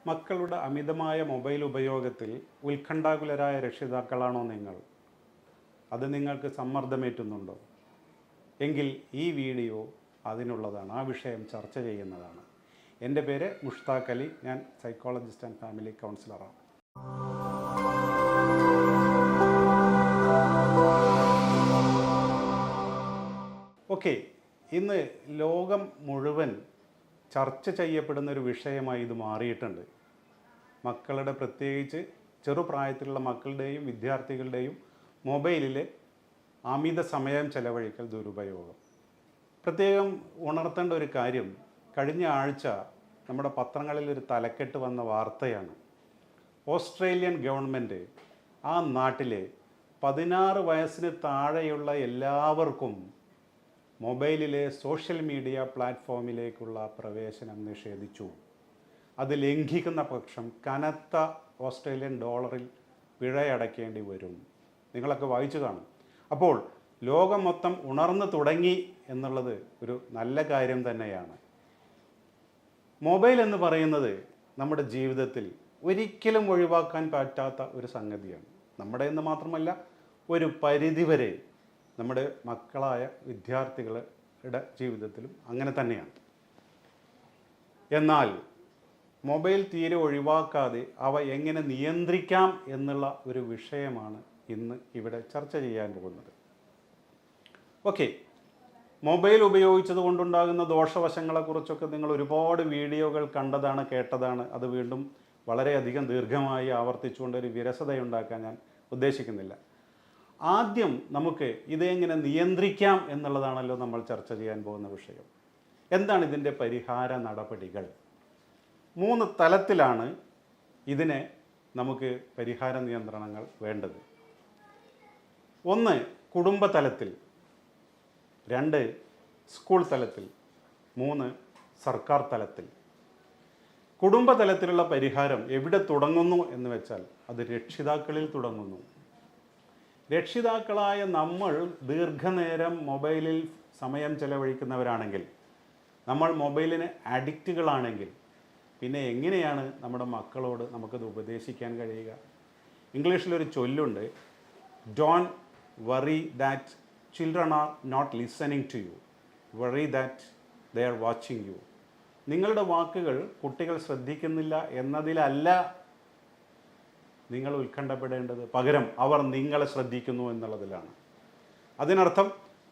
മക്കളുടെ അമിതമായ മൊബൈൽ ഉപയോഗത്തിൽ ഉത്കണ്ഠാകുലരായ രക്ഷിതാക്കളാണോ നിങ്ങൾ? അത് നിങ്ങൾക്ക് സമ്മർദ്ദമേറ്റുന്നുണ്ടോ? എങ്കിൽ ഈ വീഡിയോ അതിനുള്ളതാണ്. ആ വിഷയം ചർച്ച ചെയ്യുന്നതാണ്. എൻ്റെ പേര് മുഷ്താഖ് അലി. ഞാൻ സൈക്കോളജിസ്റ്റ് ആൻഡ് ഫാമിലി കൗൺസിലറാണ്. ഓക്കെ, ഇന്ന് ലോകം മുഴുവൻ ചർച്ച ചെയ്യപ്പെടുന്ന ഒരു വിഷയമായി ഇത് മാറിയിട്ടുണ്ട്. മക്കളുടെ, പ്രത്യേകിച്ച് ചെറുപ്രായത്തിലുള്ള മക്കളുടെയും വിദ്യാർത്ഥികളുടെയും മൊബൈലിൽ അമിത സമയം ചെലവഴിക്കൽ, ദുരുപയോഗം. പ്രത്യേകം ഉണർത്തേണ്ട ഒരു കാര്യം, കഴിഞ്ഞ ആഴ്ച നമ്മുടെ പത്രങ്ങളിൽ ഒരു തലക്കെട്ട് വന്ന വാർത്തയാണ്. ഓസ്ട്രേലിയൻ ഗവൺമെൻറ് ആ നാട്ടിലെ 16 വയസ്സിന് താഴെയുള്ള എല്ലാവർക്കും മൊബൈലിലെ സോഷ്യൽ മീഡിയ പ്ലാറ്റ്ഫോമിലേക്കുള്ള പ്രവേശനം നിഷേധിച്ചു. അത് ലംഘിക്കുന്ന പക്ഷം കനത്ത ഓസ്ട്രേലിയൻ ഡോളറിൽ പിഴയടയ്ക്കേണ്ടി വരും. നിങ്ങളൊക്കെ വായിച്ചു കാണും. അപ്പോൾ ലോകം മൊത്തം ഉണർന്നു തുടങ്ങി എന്നുള്ളത് ഒരു നല്ല കാര്യം തന്നെയാണ്. മൊബൈൽ എന്ന് പറയുന്നത് നമ്മുടെ ജീവിതത്തിൽ ഒരിക്കലും ഒഴിവാക്കാൻ പറ്റാത്ത ഒരു സംഗതിയാണ്. നമ്മുടെ എന്ന് മാത്രമല്ല, ഒരു പരിധിവരെ നമ്മുടെ മക്കളായ വിദ്യാർത്ഥികളുടെ ജീവിതത്തിലും അങ്ങനെ തന്നെയാണ്. എന്നാൽ മൊബൈൽ തീരെ ഒഴിവാക്കാതെ അവ എങ്ങനെ നിയന്ത്രിക്കാം എന്നുള്ള ഒരു വിഷയമാണ് ഇന്ന് ഇവിടെ ചർച്ച ചെയ്യാൻ പോകുന്നത്. ഓക്കെ, മൊബൈൽ ഉപയോഗിച്ചത് കൊണ്ടുണ്ടാകുന്ന ദോഷവശങ്ങളെക്കുറിച്ചൊക്കെ നിങ്ങൾ ഒരുപാട് വീഡിയോകൾ കണ്ടതാണ്, കേട്ടതാണ്. അത് വീണ്ടും വളരെയധികം ദീർഘമായി ആവർത്തിച്ചുകൊണ്ട് ഒരു വിരസതയുണ്ടാക്കാൻ ഞാൻ ഉദ്ദേശിക്കുന്നില്ല. ആദ്യം നമുക്ക് ഇതെങ്ങനെ നിയന്ത്രിക്കാം എന്നുള്ളതാണല്ലോ നമ്മൾ ചർച്ച ചെയ്യാൻ പോകുന്ന വിഷയം. എന്താണ് ഇതിൻ്റെ പരിഹാര നടപടികൾ? 3 തലത്തിലാണ് ഇതിനെ നമുക്ക് പരിഹാര നിയന്ത്രണങ്ങൾ വേണ്ടത്. 1 കുടുംബ തലത്തിൽ, 2 സ്കൂൾ തലത്തിൽ, 3 സർക്കാർ തലത്തിൽ. കുടുംബ തലത്തിലുള്ള പരിഹാരം എവിടെ തുടങ്ങുന്നു എന്ന് വെച്ചാൽ അത് രക്ഷിതാക്കളിൽ തുടങ്ങുന്നു. രക്ഷിതാക്കളായ നമ്മൾ ദീർഘനേരം മൊബൈലിൽ സമയം ചെലവഴിക്കുന്നവരാണെങ്കിൽ, നമ്മൾ മൊബൈലിന് അഡിക്റ്റുകളാണെങ്കിൽ, പിന്നെ എങ്ങനെയാണ് നമ്മുടെ മക്കളോട് നമുക്കത് ഉപദേശിക്കാൻ കഴിയുക? ഇംഗ്ലീഷിലൊരു ചൊല്ലുണ്ട്, don't worry that children are not listening to you, worry that they are watching you. നിങ്ങളുടെ വാക്കുകൾ കുട്ടികൾ ശ്രദ്ധിക്കുന്നില്ല എന്നതിലല്ല നിങ്ങൾ ഉത്കണ്ഠപ്പെടേണ്ടത്, പകരം അവർ നിങ്ങളെ ശ്രദ്ധിക്കുന്നു എന്നുള്ളതിലാണ്. അതിനർത്ഥം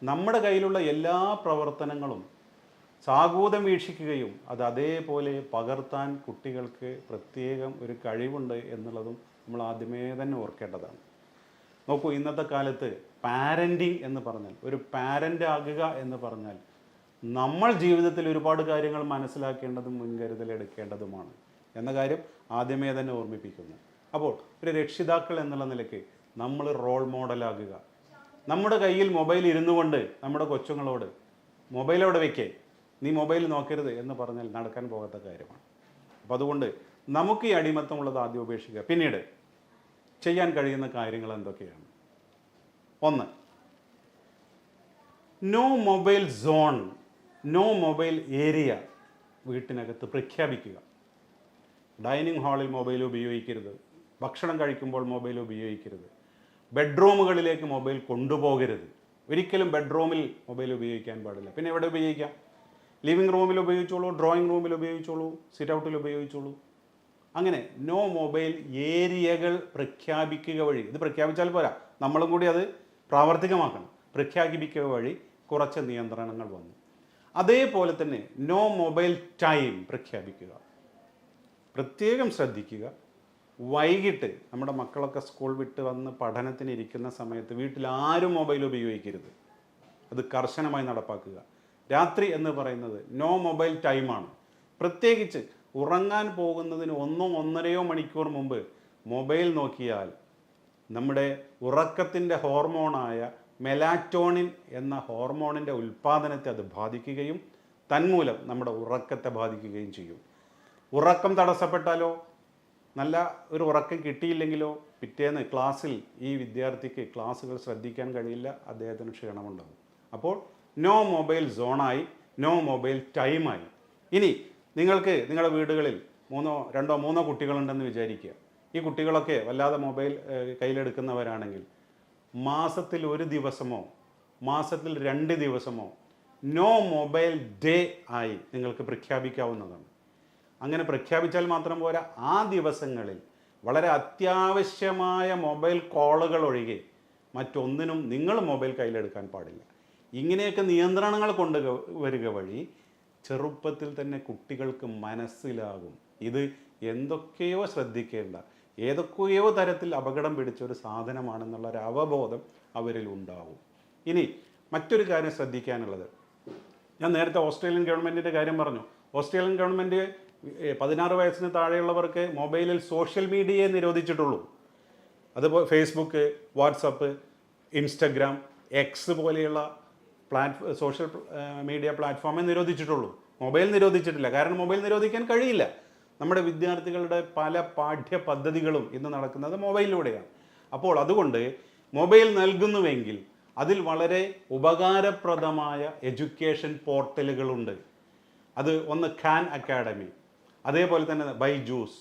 നമ്മുടെ കയ്യിലുള്ള എല്ലാ പ്രവർത്തനങ്ങളും സാഗൂതം വീക്ഷിക്കുകയും അത് അതേപോലെ പകർത്താൻ കുട്ടികൾക്ക് പ്രത്യേകം ഒരു കഴിവുണ്ട് എന്നുള്ളതും നമ്മൾ ആദ്യമേ തന്നെ ഓർക്കേണ്ടതാണ്. നോക്കൂ, ഇന്നത്തെ കാലത്ത് പാരൻറ്റിങ് എന്ന് പറഞ്ഞാൽ, ഒരു പാരൻ്റ് ആകുക എന്ന് പറഞ്ഞാൽ നമ്മൾ ജീവിതത്തിൽ ഒരുപാട് കാര്യങ്ങൾ മനസ്സിലാക്കേണ്ടതും മുൻകരുതലെടുക്കേണ്ടതുമാണ് എന്ന കാര്യം ആദ്യമേ തന്നെ ഓർമ്മിപ്പിക്കുന്നു. അപ്പോൾ ഒരു രക്ഷിതാക്കൾ എന്നുള്ള നിലയ്ക്ക് നമ്മൾ റോൾ മോഡലാകുക. നമ്മുടെ കയ്യിൽ മൊബൈൽ ഇരുന്നു കൊണ്ട് നമ്മുടെ കൊച്ചുങ്ങളോട് മൊബൈലോടെ വയ്ക്കേ, നീ മൊബൈൽ നോക്കരുത് എന്ന് പറഞ്ഞാൽ നടക്കാൻ പോകാത്ത കാര്യമാണ്. അപ്പോൾ അതുകൊണ്ട് നമുക്ക് ഈ അടിമത്തമുള്ളത് ആദ്യം ഉപേക്ഷിക്കുക. പിന്നീട് ചെയ്യാൻ കഴിയുന്ന കാര്യങ്ങൾ എന്തൊക്കെയാണ്? 1, no mobile zone, no mobile area വീട്ടിനകത്ത് പ്രഖ്യാപിക്കുക. ഡൈനിങ് ഹാളിൽ മൊബൈൽ ഉപയോഗിക്കരുത്, ഭക്ഷണം കഴിക്കുമ്പോൾ മൊബൈൽ ഉപയോഗിക്കരുത്, ബെഡ്റൂമുകളിലേക്ക് മൊബൈൽ കൊണ്ടുപോകരുത്. ഒരിക്കലും ബെഡ്റൂമിൽ മൊബൈൽ ഉപയോഗിക്കാൻ പാടില്ല. പിന്നെ എവിടെ ഉപയോഗിക്കാം? ലിവിങ് റൂമിൽ ഉപയോഗിച്ചോളൂ, ഡ്രോയിങ് റൂമിൽ ഉപയോഗിച്ചോളൂ, സിറ്റ് ഔട്ടിൽ ഉപയോഗിച്ചോളൂ. അങ്ങനെ നോ മൊബൈൽ ഏരിയകൾ പ്രഖ്യാപിക്കുക വഴി, ഇത് പ്രഖ്യാപിച്ചാൽ പോരാ, നമ്മളും കൂടി അത് പ്രാവർത്തികമാക്കണം. പ്രഖ്യാപിക്കുക വഴി കുറച്ച് നിയന്ത്രണങ്ങൾ വന്നു. അതേപോലെ തന്നെ നോ മൊബൈൽ ടൈം പ്രഖ്യാപിക്കുക. പ്രത്യേകം ശ്രദ്ധിക്കുക, വൈകിട്ട് നമ്മുടെ മക്കളൊക്കെ സ്കൂൾ വിട്ട് വന്ന് പഠനത്തിന് ഇരിക്കുന്ന സമയത്ത് വീട്ടിൽ ആരും മൊബൈൽ ഉപയോഗിക്കരുത്. അത് കർശനമായി നടപ്പാക്കുക. രാത്രി എന്ന് പറയുന്നത് നോ മൊബൈൽ ടൈമാണ്. പ്രത്യേകിച്ച് ഉറങ്ങാൻ പോകുന്നതിന് 1-1.5 മണിക്കൂർ മുമ്പ് മൊബൈൽ നോക്കിയാൽ നമ്മുടെ ഉറക്കത്തിൻ്റെ ഹോർമോണായ മെലാറ്റോണിൻ എന്ന ഹോർമോണിൻ്റെ ഉൽപ്പാദനത്തെ അത് ബാധിക്കുകയും തന്മൂലം നമ്മുടെ ഉറക്കത്തെ ബാധിക്കുകയും ചെയ്യും. ഉറക്കം തടസ്സപ്പെട്ടാലോ, നല്ല ഒരു ഉറക്കം കിട്ടിയില്ലെങ്കിലോ പിറ്റേന്ന് ക്ലാസ്സിൽ ഈ വിദ്യാർത്ഥിക്ക് ക്ലാസ്സുകൾ ശ്രദ്ധിക്കാൻ കഴിയില്ല, അദ്ദേഹത്തിന് ക്ഷീണമുണ്ടാകും. അപ്പോൾ നോ മൊബൈൽ സോണായി, നോ മൊബൈൽ ടൈമായി. ഇനി നിങ്ങൾക്ക് നിങ്ങളുടെ വീടുകളിൽ രണ്ടോ മൂന്നോ കുട്ടികളുണ്ടെന്ന് വിചാരിക്കുക. ഈ കുട്ടികളൊക്കെ വല്ലാതെ മൊബൈൽ കയ്യിലെടുക്കുന്നവരാണെങ്കിൽ മാസത്തിൽ 1 ദിവസമോ മാസത്തിൽ 2 ദിവസമോ നോ മൊബൈൽ ഡേ ആയി നിങ്ങൾക്ക് പ്രഖ്യാപിക്കാവുന്നതാണ്. അങ്ങനെ പ്രഖ്യാപിച്ചാൽ മാത്രം പോരാ, ആ ദിവസങ്ങളിൽ വളരെ അത്യാവശ്യമായ മൊബൈൽ കോളുകൾ ഒഴികെ മറ്റൊന്നിനും നിങ്ങൾ മൊബൈൽ കയ്യിലെടുക്കാൻ പാടില്ല. ഇങ്ങനെയൊക്കെ നിയന്ത്രണങ്ങൾ വരിക വഴി ചെറുപ്പത്തിൽ തന്നെ കുട്ടികൾക്ക് മനസ്സിലാകും ഇത് എന്തൊക്കെയോ ശ്രദ്ധിക്കേണ്ട, ഏതൊക്കെയോ തരത്തിൽ അപകടം പിടിച്ചൊരു സാധനമാണെന്നുള്ളൊരു അവബോധം അവരിൽ ഉണ്ടാവും. ഇനി മറ്റൊരു കാര്യം ശ്രദ്ധിക്കാനുള്ളത്, ഞാൻ നേരത്തെ ഓസ്ട്രേലിയൻ ഗവൺമെൻറ്റിൻ്റെ കാര്യം പറഞ്ഞു. ഓസ്ട്രേലിയൻ ഗവൺമെൻറ് 16 വയസ്സിന് താഴെയുള്ളവർക്ക് മൊബൈലിൽ സോഷ്യൽ മീഡിയയെ നിരോധിച്ചിട്ടുള്ളൂ. അതുപോലെ ഫേസ്ബുക്ക്, വാട്സപ്പ്, ഇൻസ്റ്റഗ്രാം, എക്സ് പോലെയുള്ള സോഷ്യൽ മീഡിയ പ്ലാറ്റ്ഫോമേ നിരോധിച്ചിട്ടുള്ളൂ. മൊബൈൽ നിരോധിച്ചിട്ടില്ല. കാരണം മൊബൈൽ നിരോധിക്കാൻ കഴിയില്ല. നമ്മുടെ വിദ്യാർത്ഥികളുടെ പല പാഠ്യ പദ്ധതികളും ഇന്ന് നടക്കുന്നത് മൊബൈലിലൂടെയാണ്. അപ്പോൾ അതുകൊണ്ട് മൊബൈൽ നൽകുന്നുവെങ്കിൽ അതിൽ വളരെ ഉപകാരപ്രദമായ എഡ്യൂക്കേഷൻ പോർട്ടലുകളുണ്ട്. അത് ഒന്ന് ഖാൻ അക്കാഡമി, അതേപോലെ തന്നെ ബൈജൂസ്,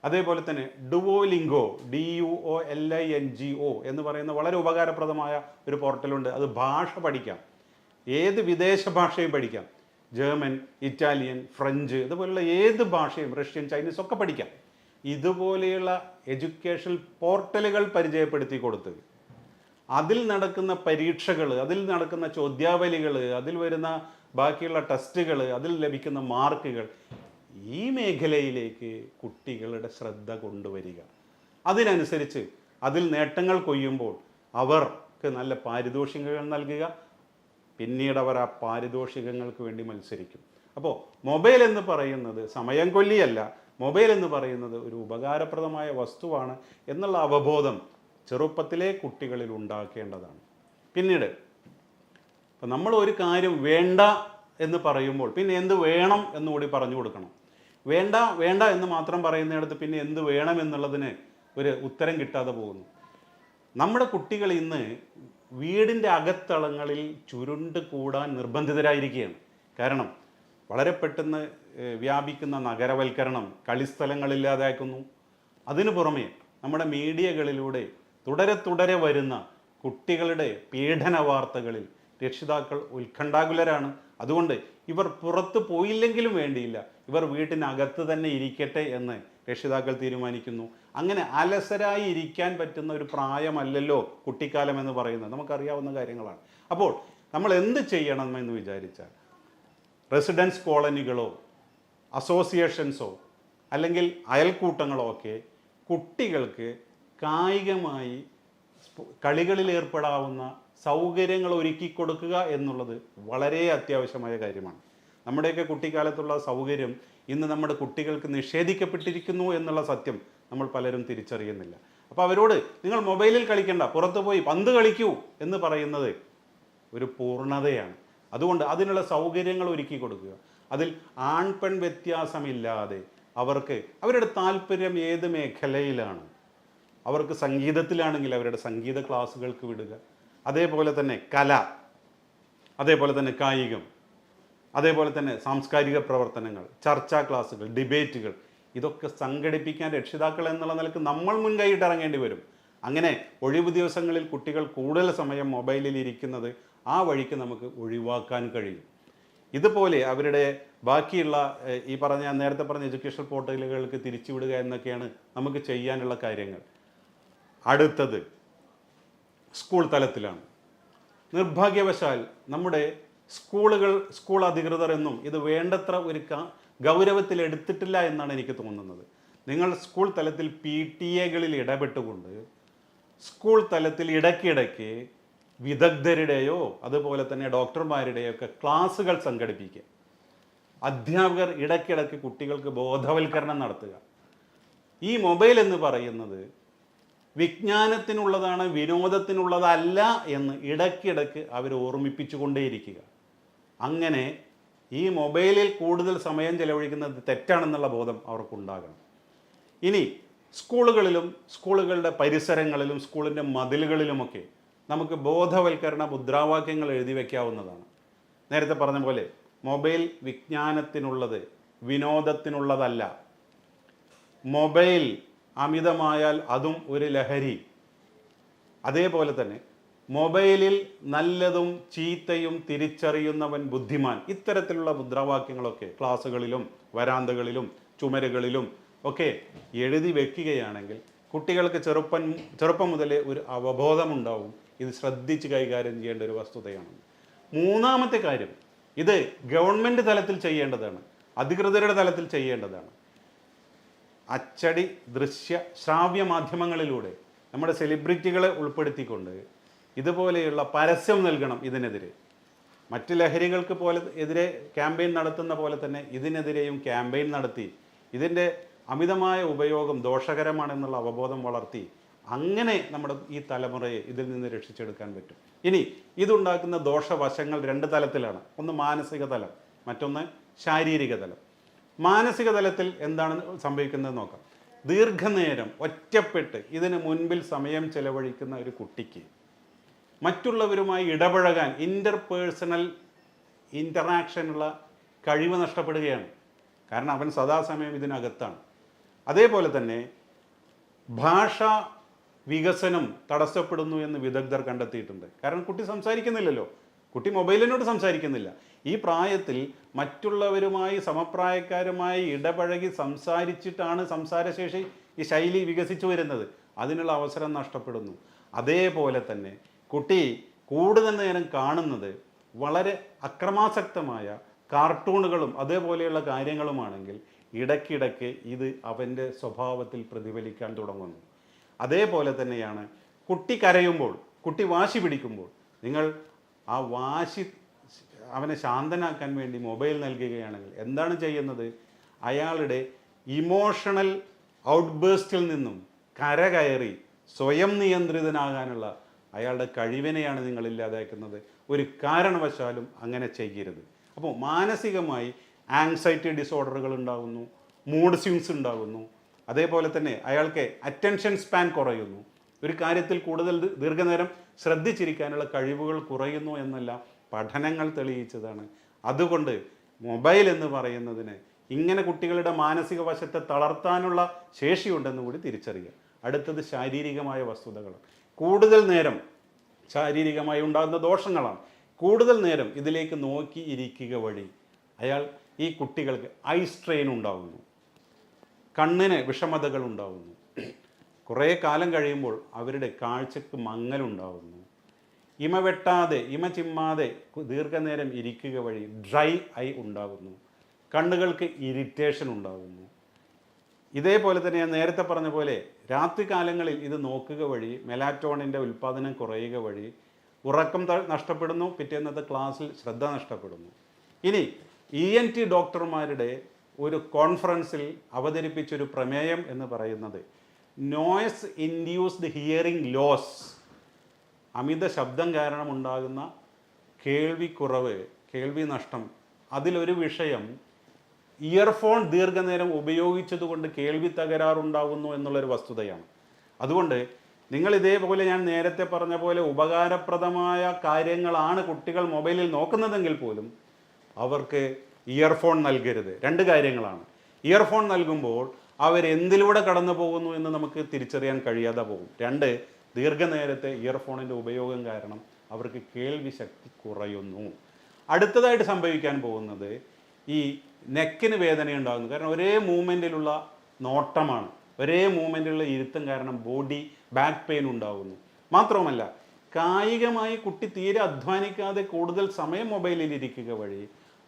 അതേപോലെ തന്നെ ഡുവോലിംഗോ, DUOLINGO എന്ന് പറയുന്ന വളരെ ഉപകാരപ്രദമായ ഒരു പോർട്ടലുണ്ട്. അത് ഭാഷ പഠിക്കാം, ഏത് വിദേശ ഭാഷയും പഠിക്കാം. ജർമ്മൻ, ഇറ്റാലിയൻ, ഫ്രഞ്ച്, ഇതുപോലുള്ള ഏത് ഭാഷയും, റഷ്യൻ, ചൈനീസ് ഒക്കെ പഠിക്കാം. ഇതുപോലെയുള്ള എഡ്യൂക്കേഷൻ പോർട്ടലുകൾ പരിചയപ്പെടുത്തി കൊടുത്ത് അതിൽ നടക്കുന്ന പരീക്ഷകൾ, അതിൽ നടക്കുന്ന ചോദ്യാവലികൾ, അതിൽ വരുന്ന ബാക്കിയുള്ള ടെസ്റ്റുകൾ, അതിൽ ലഭിക്കുന്ന മാർക്കുകൾ, ഈ മേഖലയിലേക്ക് കുട്ടികളുടെ ശ്രദ്ധ കൊണ്ടുവരിക. അതിനനുസരിച്ച് അതിൽ നേട്ടങ്ങൾ കൊയ്യുമ്പോൾ അവർക്ക് നല്ല പാരിതോഷികങ്ങൾ നൽകുക. പിന്നീട് അവർ ആ പാരിതോഷികങ്ങൾക്ക് വേണ്ടി മത്സരിക്കും. അപ്പോൾ മൊബൈൽ എന്ന് പറയുന്നത് സമയം കൊല്ലിയല്ല, മൊബൈൽ എന്ന് പറയുന്നത് ഒരു ഉപകാരപ്രദമായ വസ്തുവാണ് എന്നുള്ള അവബോധം ചെറുപ്പത്തിലെ കുട്ടികളിൽ ഉണ്ടാക്കേണ്ടതാണ്. പിന്നീട് ഇപ്പം നമ്മൾ ഒരു കാര്യം വേണ്ട എന്ന് പറയുമ്പോൾ പിന്നെ എന്ത് വേണം എന്നുകൂടി പറഞ്ഞു കൊടുക്കണം. വേണ്ട വേണ്ട എന്ന് മാത്രം പറയുന്നിടത്ത് പിന്നെ എന്ത് വേണം എന്നുള്ളതിന് ഒരു ഉത്തരം കിട്ടാതെ പോകുന്നു. നമ്മുടെ കുട്ടികൾ ഇന്ന് വീടിൻ്റെ അകത്തളങ്ങളിൽ ചുരുണ്ട് കൂടാൻ നിർബന്ധിതരായിരിക്കുകയാണ്. കാരണം വളരെ പെട്ടെന്ന് വ്യാപിക്കുന്ന നഗരവൽക്കരണം കളിസ്ഥലങ്ങളില്ലാതാക്കുന്നു. അതിനു പുറമെ നമ്മുടെ മീഡിയകളിലൂടെ തുടരെ വരുന്ന കുട്ടികളുടെ പീഡന വാർത്തകളിൽ രക്ഷിതാക്കൾ ഉത്കണ്ഠാകുലരാണ്. അതുകൊണ്ട് ഇവർ പുറത്ത് പോയില്ലെങ്കിലും വേണ്ടിയില്ല, ഇവർ വീട്ടിനകത്ത് തന്നെ ഇരിക്കട്ടെ എന്ന് രക്ഷിതാക്കൾ തീരുമാനിക്കുന്നു. അങ്ങനെ അലസരായി ഇരിക്കാൻ പറ്റുന്ന ഒരു പ്രായമല്ലല്ലോ കുട്ടിക്കാലം എന്ന് പറയുന്നത്, നമുക്കറിയാവുന്ന കാര്യങ്ങളാണ്. അപ്പോൾ നമ്മൾ എന്ത് ചെയ്യണമെന്ന് വിചാരിച്ചാൽ റെസിഡൻസ് കോളനികളോ അസോസിയേഷൻസോ അല്ലെങ്കിൽ അയൽക്കൂട്ടങ്ങളോ ഒക്കെ കുട്ടികൾക്ക് കായികമായി കളികളിൽ ഏർപ്പെടാവുന്ന സൗകര്യങ്ങൾ ഒരുക്കി കൊടുക്കുക എന്നുള്ളത് വളരെ അത്യാവശ്യമായ കാര്യമാണ്. നമ്മുടെയൊക്കെ കുട്ടിക്കാലത്തുള്ള സൗകര്യം ഇന്ന് നമ്മുടെ കുട്ടികൾക്ക് നിഷേധിക്കപ്പെട്ടിരിക്കുന്നു എന്നുള്ള സത്യം നമ്മൾ പലരും തിരിച്ചറിയുന്നില്ല. അപ്പോൾ അവരോട് നിങ്ങൾ മൊബൈലിൽ കളിക്കണ്ട, പുറത്തു പോയി പന്ത് കളിക്കൂ എന്ന് പറയുന്നത് ഒരു പൂർണ്ണതയാണ്. അതുകൊണ്ട് അതിനുള്ള സൗകര്യങ്ങൾ ഒരുക്കി കൊടുക്കുക. അതിൽ ആൺ പെൺ വ്യത്യാസമില്ലാതെ അവർക്ക് അവരുടെ താല്പര്യം ഏത് മേഖലയിലാണ്, അവർക്ക് സംഗീതത്തിലാണെങ്കിൽ അവരുടെ സംഗീത ക്ലാസ്സുകൾക്ക് വിടുക. അതേപോലെ തന്നെ കല, അതേപോലെ തന്നെ കായികം, അതേപോലെ തന്നെ സാംസ്കാരിക പ്രവർത്തനങ്ങൾ, ചർച്ചാ ക്ലാസ്സുകൾ, ഡിബേറ്റുകൾ, ഇതൊക്കെ സംഘടിപ്പിക്കാൻ രക്ഷിതാക്കൾ എന്നുള്ള നിലക്ക് നമ്മൾ മുൻകൈയിട്ട് ഇറങ്ങേണ്ടി വരും. അങ്ങനെ ഒഴിവ് ദിവസങ്ങളിൽ കുട്ടികൾ കൂടുതൽ സമയം മൊബൈലിൽ ഇരിക്കുന്നത് ആ വഴിക്ക് നമുക്ക് ഒഴിവാക്കാൻ കഴിയും. ഇതുപോലെ അവരുടെ ബാക്കിയുള്ള ഈ നേരത്തെ പറഞ്ഞ എഡ്യൂക്കേഷൻ പോർട്ടലുകൾക്ക് തിരിച്ചുവിടുക എന്നൊക്കെയാണ് നമുക്ക് ചെയ്യാനുള്ള കാര്യങ്ങൾ. അടുത്തത് സ്കൂൾ തലത്തിലാണ്. നിർഭാഗ്യവശാൽ നമ്മുടെ സ്കൂൾ അധികൃതർ എന്നും ഇത് വേണ്ടത്ര ഒരു ഗൗരവത്തിൽ എടുത്തിട്ടില്ല എന്നാണ് എനിക്ക് തോന്നുന്നത്. നിങ്ങൾ സ്കൂൾ തലത്തിൽ PTA-കളിൽ ഇടപെട്ടുകൊണ്ട് സ്കൂൾ തലത്തിൽ ഇടയ്ക്കിടയ്ക്ക് വിദഗ്ധരുടെയോ അതുപോലെ തന്നെ ഡോക്ടർമാരുടെയോ ഒക്കെ ക്ലാസ്സുകൾ സംഘടിപ്പിക്കുക. അധ്യാപകർ ഇടയ്ക്കിടയ്ക്ക് കുട്ടികൾക്ക് ബോധവൽക്കരണം നടത്തുക. ഈ മൊബൈൽ എന്ന് പറയുന്നത് വിജ്ഞാനത്തിനുള്ളതാണ്, വിനോദത്തിനുള്ളതല്ല എന്ന് ഇടയ്ക്കിടയ്ക്ക് അവർ ഓർമ്മിപ്പിച്ചുകൊണ്ടേയിരിക്കുക. അങ്ങനെ ഈ മൊബൈലിൽ കൂടുതൽ സമയം ചെലവഴിക്കുന്നത് തെറ്റാണെന്നുള്ള ബോധം അവർക്കുണ്ടാകണം. ഇനി സ്കൂളുകളിലും സ്കൂളുകളുടെ പരിസരങ്ങളിലും സ്കൂളിൻ്റെ മതിലുകളിലുമൊക്കെ നമുക്ക് ബോധവൽക്കരണ മുദ്രാവാക്യങ്ങൾ എഴുതി വയ്ക്കാവുന്നതാണ്. നേരത്തെ പറഞ്ഞ പോലെ മൊബൈൽ വിജ്ഞാനത്തിനുള്ളത്, വിനോദത്തിനുള്ളതല്ല. മൊബൈൽ അമിതമായാൽ അതും ഒരു ലഹരി. അതേപോലെ തന്നെ മൊബൈലിൽ നല്ലതും ചീത്തയും തിരിച്ചറിയുന്നവൻ ബുദ്ധിമാൻ. ഇത്തരത്തിലുള്ള മുദ്രാവാക്യങ്ങളൊക്കെ ക്ലാസ്സുകളിലും വരാന്തകളിലും ചുമരുകളിലും ഒക്കെ എഴുതി വെക്കുകയാണെങ്കിൽ കുട്ടികൾക്ക് ചെറുപ്പം മുതലേ ഒരു അവബോധമുണ്ടാവും. ഇത് ശ്രദ്ധിച്ച് കൈകാര്യം ചെയ്യേണ്ട ഒരു വസ്തുതയാണ്. മൂന്നാമത്തെ കാര്യം, ഇത് ഗവൺമെൻറ് തലത്തിൽ ചെയ്യേണ്ടതാണ്, അധികൃതരുടെ തലത്തിൽ ചെയ്യേണ്ടതാണ്. അച്ചടി, ദൃശ്യ, ശ്രാവ്യ മാധ്യമങ്ങളിലൂടെ നമ്മുടെ സെലിബ്രിറ്റികളെ ഉൾപ്പെടുത്തിക്കൊണ്ട് ഇതുപോലെയുള്ള പരസ്യം നൽകണം ഇതിനെതിരെ. മറ്റ് ലഹരികൾക്ക് എതിരെ ക്യാമ്പയിൻ നടത്തുന്ന പോലെ തന്നെ ഇതിനെതിരെയും ക്യാമ്പയിൻ നടത്തി ഇതിൻ്റെ അമിതമായ ഉപയോഗം ദോഷകരമാണെന്നുള്ള അവബോധം വളർത്തി അങ്ങനെ നമ്മുടെ ഈ തലമുറയെ ഇതിൽ നിന്ന് രക്ഷിച്ചെടുക്കാൻ പറ്റും. ഇനി ഇതുണ്ടാക്കുന്ന ദോഷവശങ്ങൾ രണ്ട് തലത്തിലാണ്. ഒന്ന് മാനസിക തലം, മറ്റൊന്ന് ശാരീരിക തലം. മാനസിക തലത്തിൽ എന്താണ് സംഭവിക്കുന്നത് നോക്കാം. ദീർഘനേരം ഒറ്റപ്പെട്ട് ഇതിന് മുൻപിൽ സമയം ചെലവഴിക്കുന്ന ഒരു കുട്ടിക്ക് മറ്റുള്ളവരുമായി ഇടപഴകാൻ ഇൻ്റർപേഴ്സണൽ ഇൻ്ററാക്ഷനുള്ള കഴിവ് നഷ്ടപ്പെടുകയാണ്. കാരണം അവൻ സദാസമയം ഇതിനകത്താണ്. അതേപോലെ തന്നെ ഭാഷാ വികസനം തടസ്സപ്പെടുന്നു എന്ന് വിദഗ്ധർ കണ്ടെത്തിയിട്ടുണ്ട്. കാരണം കുട്ടി സംസാരിക്കുന്നില്ലല്ലോ, കുട്ടി മൊബൈലിനോട് സംസാരിക്കുന്നില്ല. ഈ പ്രായത്തിൽ മറ്റുള്ളവരുമായി സമപ്രായക്കാരുമായി ഇടപഴകി സംസാരിച്ചിട്ടാണ് സംസാരശേഷി ഈ ശൈലി വികസിച്ചു വരുന്നത്. അതിനുള്ള അവസരം നഷ്ടപ്പെടുന്നു. അതേപോലെ തന്നെ കുട്ടി കൂടുതൽ നേരം കാണുന്നത് വളരെ അക്രമാസക്തമായ കാർട്ടൂണുകളും അതേപോലെയുള്ള കാര്യങ്ങളുമാണെങ്കിൽ ഇടയ്ക്കിടയ്ക്ക് ഇത് അവൻ്റെ സ്വഭാവത്തിൽ പ്രതിഫലിക്കാൻ തുടങ്ങുന്നു. അതേപോലെ തന്നെയാണ് കുട്ടി കരയുമ്പോൾ, കുട്ടി വാശി പിടിക്കുമ്പോൾ നിങ്ങൾ ആ വാശി അവനെ ശാന്തനാക്കാൻ വേണ്ടി മൊബൈൽ നൽകുകയാണെങ്കിൽ എന്താണ് ചെയ്യുന്നത്? അയാളുടെ ഇമോഷണൽ ഔട്ട്ബേസ്റ്റിൽ നിന്നും കരകയറി സ്വയം നിയന്ത്രിതനാകാനുള്ള അയാളുടെ കഴിവിനെയാണ് നിങ്ങൾ ഇല്ലാതാക്കുന്നത്. ഒരു കാരണവശാലും അങ്ങനെ ചെയ്യരുത്. അപ്പോൾ മാനസികമായി ആങ്സൈറ്റി ഡിസോർഡറുകൾ ഉണ്ടാകുന്നു, മൂഡ് സ്വിങ്സ് ഉണ്ടാകുന്നു. അതേപോലെ തന്നെ അയാൾക്ക് അറ്റൻഷൻ സ്പാൻ കുറയുന്നു, ഒരു കാര്യത്തിൽ കൂടുതൽ ദീർഘനേരം ശ്രദ്ധിച്ചിരിക്കാനുള്ള കഴിവുകൾ കുറയുന്നു എന്നെല്ലാം പഠനങ്ങൾ തെളിയിച്ചതാണ്. അതുകൊണ്ട് മൊബൈൽ എന്ന് പറയുന്നതിന് ഇങ്ങനെ കുട്ടികളുടെ മാനസിക വശത്തെ തളർത്താനുള്ള ശേഷിയുണ്ടെന്ന് കൂടി തിരിച്ചറിയുക. അടുത്തത് ശാരീരികമായ വസ്തുതകൾ. കൂടുതൽ നേരം ശാരീരികമായി ഉണ്ടാകുന്ന ദോഷങ്ങളാണ്. കൂടുതൽ നേരം ഇതിലേക്ക് നോക്കി ഇരിക്കുക വഴി ഈ കുട്ടികൾക്ക് ഐ സ്ട്രെയിൻ ഉണ്ടാകുന്നു, കണ്ണിന് വിഷമതകൾ ഉണ്ടാകുന്നു. കുറേ കാലം കഴിയുമ്പോൾ അവരുടെ കാഴ്ചക്ക് മങ്ങലുണ്ടാകുന്നു. ഇമ വെട്ടാതെ ഇമ ചിമ്മാതെ ദീർഘനേരം ഇരിക്കുക വഴി ഡ്രൈ ഐ ഉണ്ടാകുന്നു, കണ്ണുകൾക്ക് ഇറിറ്റേഷൻ ഉണ്ടാകുന്നു. ഇതേപോലെ തന്നെ ഞാൻ നേരത്തെ പറഞ്ഞ പോലെ രാത്രി കാലങ്ങളിൽ ഇത് നോക്കുക വഴി മെലാറ്റോണിൻ്റെ ഉൽപ്പാദനം കുറയുക വഴി ഉറക്കം നഷ്ടപ്പെടുന്നു, പിറ്റേന്നത്തെ ക്ലാസ്സിൽ ശ്രദ്ധ നഷ്ടപ്പെടുന്നു. ഇനി ENT ഡോക്ടർമാരുടെ ഒരു കോൺഫറൻസിൽ അവതരിപ്പിച്ചൊരു പ്രമേയം എന്ന് പറയുന്നത് നോയ്സ് ഇൻഡ്യൂസ്ഡ് ഹിയറിംഗ് ലോസ്, അമിത ശബ്ദം കാരണം ഉണ്ടാകുന്ന കേൾവിക്കുറവ്, കേൾവി നഷ്ടം. അതിലൊരു വിഷയം ഇയർഫോൺ ദീർഘനേരം ഉപയോഗിച്ചതുകൊണ്ട് കേൾവി തകരാറുണ്ടാകുന്നു എന്നുള്ളൊരു വസ്തുതയാണ്. അതുകൊണ്ട് നിങ്ങൾ ഇതേപോലെ ഞാൻ നേരത്തെ പറഞ്ഞ പോലെ ഉപകാരപ്രദമായ കാര്യങ്ങളാണ് കുട്ടികൾ മൊബൈലിൽ നോക്കുന്നതെങ്കിൽ പോലും അവർക്ക് ഇയർഫോൺ നൽകരുത്. രണ്ട് കാര്യങ്ങളാണ്. ഇയർഫോൺ നൽകുമ്പോൾ അവരെന്തിലൂടെ കടന്നു പോകുന്നു എന്ന് നമുക്ക് തിരിച്ചറിയാൻ കഴിയാതെ പോകും. രണ്ട്, ദീർഘനേരത്തെ ഇയർഫോണിൻ്റെ ഉപയോഗം കാരണം അവർക്ക് കേൾവി ശക്തി കുറയുന്നു. അടുത്തതായിട്ട് സംഭവിക്കാൻ പോകുന്നത് ഈ നെക്കിന് വേദനയുണ്ടാകുന്നു. കാരണം ഒരേ മൂവ്മെൻറ്റിലുള്ള നോട്ടമാണ്, ഒരേ മൂവ്മെൻറ്റിലുള്ള ഇരുത്തം കാരണം ബാക്ക് പെയിൻ ഉണ്ടാകുന്നു. മാത്രവുമല്ല കായികമായി കുട്ടി തീരെ അധ്വാനിക്കാതെ കൂടുതൽ സമയം മൊബൈലിൽ ഇരിക്കുക വഴി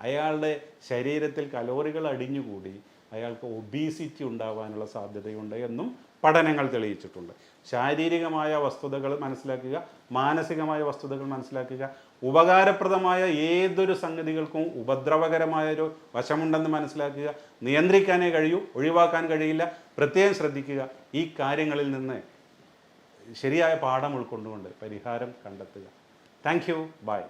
അയാളുടെ ശരീരത്തിൽ കലോറികൾ അടിഞ്ഞുകൂടി അയാൾക്ക് ഒബീസിറ്റി ഉണ്ടാകാനുള്ള സാധ്യതയുണ്ട് എന്നും പഠനങ്ങൾ തെളിയിച്ചിട്ടുണ്ട്. ശാരീരികമായ വസ്തുതകൾ മനസ്സിലാക്കുക, മാനസികമായ വസ്തുതകൾ മനസ്സിലാക്കുക. ഉപകാരപ്രദമായ ഏതൊരു സംഗതികൾക്കും ഉപദ്രവകരമായൊരു വശമുണ്ടെന്ന് മനസ്സിലാക്കുക. നിയന്ത്രിക്കാനേ കഴിയൂ, ഒഴിവാക്കാൻ കഴിയില്ല. പ്രത്യേകം ശ്രദ്ധിക്കുക. ഈ കാര്യങ്ങളിൽ നിന്ന് ശരിയായ പാഠം ഉൾക്കൊണ്ടുകൊണ്ട് പരിഹാരം കണ്ടെത്തുക. Thank you. ബൈ.